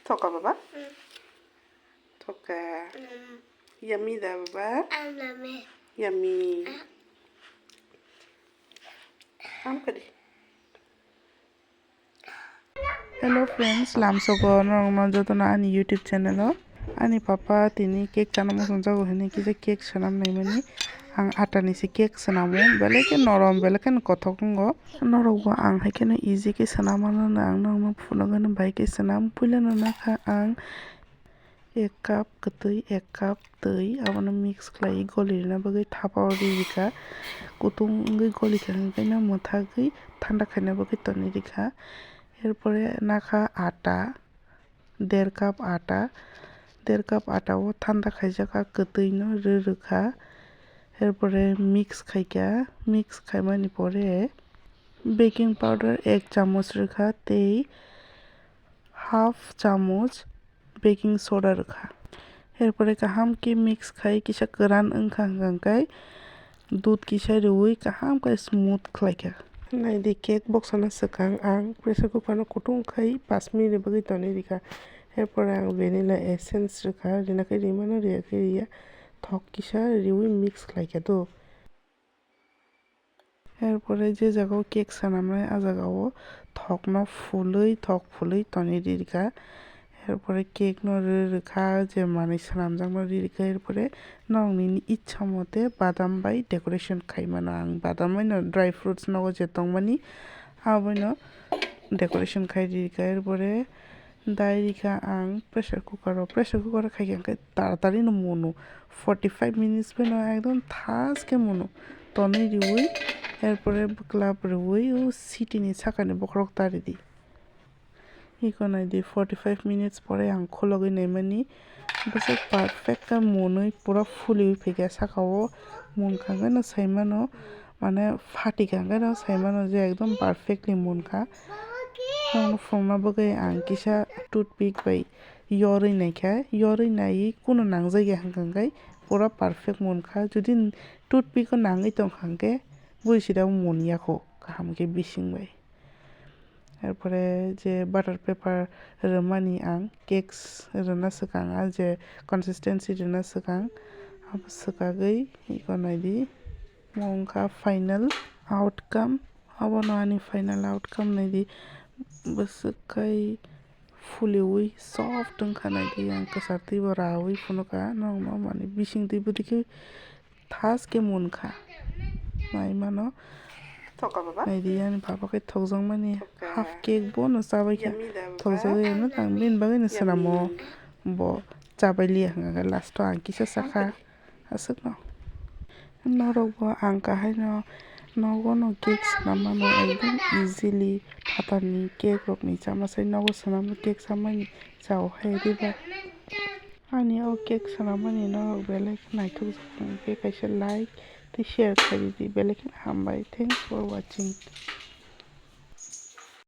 Toka baba? Toka. Yummy da baba? Yummy. Kadi. Hello friends, lamsoko norong jotona ani YouTube channel ani papa tini cake chanamo sonjago hene kisa cake sanam naimani ang atani si cake sanamo beleke norom beleke kothok ngo norogbo ang haikene easy ke sanamano na ang normo phunogano bai ke sanam puilano nakha ang 1 cup ketui 1 cup tui abono mix khlai golirina bagui thapao rika kutung ongui golika hangkaina mothagui thanda khaina bagui toni rika এরপরে নাখা আটা 1.5 cup আটা 1.5 cup আটাও ঠান্ডা খাইজাকা কতইনো রুখা এরপরে mix খাইকা mix খাইমানি পরে baking powder 1 চামচ রাখা তেই হাফ চামচ বেকিং সোডা রাখা এরপরে কাহাম কি মিক্স খাই কিসা গোরান ওংখাঙ্গাঙ্কাই দুধ কিসা রুই কাহাম কাই smooth খাইকা Naidi cake box ana sekang ang pressure cooker no kutung khai 5 minute bagi toni rika erpore ang vanilla essence rika rina kai rimano ria kai ria thok kisa riwi mix khlaika do erpore je jagao cake sanamnai a jagao thok no thok phului toni rika এরপরে cake no রেখা যে মানে সানামজাং no রিকা এরপরে নংনি ইচ্ছা মতে বাদাম by decoration খাইমানো আং বাদাম by no dry fruits নগো যে তংমানি আবাইনো ডেকোরেশন খাই রিকা এরপরে দাই রিকা আং প্রেসার কুকার খাইকে তাড়াতাড়ি নো মনো 45 মিনিটস পে নো একদম থাসকে মনো তনে রিউই এরপরে ক্লাব রিউই ও সিটিনি ছাকানি বখরক তারি দি ইকোনাই দি 45 মিনিটস পরে আং খোলগই নাইমানি বসে পারফেক্ট কা মনই পুরা ফুলি ফেকে সাকাও মনখাঙ্গা না সাইমানো মানে ফাটি খাঙ্গা না সাইমানো যে একদম পারফেক্টলি মনখা ফংনা বগে আং কিসা টুথপিক বাই ইয়রই নাই কোনো নাংজাই হাঙ্গাঙ্গাই পুরা পারফেক্ট মনখা যদি টুথপিক নাঙই তংখাঙ্গে বুইছিরা মনিয়াখো কাহামকে বিসিংবাই এরপরে যে বাটার পেপার রমানি আং কেকস রনা সকাং যে কনসিস্টেন্সি রনা সকাং আব সকাগই ইকোনাইদি মংখা ফাইনাল আউটকাম আবনো আনি ফাইনাল আউটকাম নাইদি বসকাই ফুলিউই সফট ওংখানাইদি আং কাসারতি বরাউই ফুনকা নংমা মানে বিসিংতি বুদিকে থাসকে মনখা নাইমানো Naidi ani papa kai thokjang mani half cake bo no chabai kha thokjagai no tang bin bagai no sanamo bo chabai li hanga last to ang kisa sakha asuk no norok bo ang kahai no nogo no cake sanama no ekdom easily phatani cake rok ni chamasai nogo sanama cake samani chao hai riba ani o cake sanamani no belek naithok ke kaisa like share kari di belek hambai thanks for watching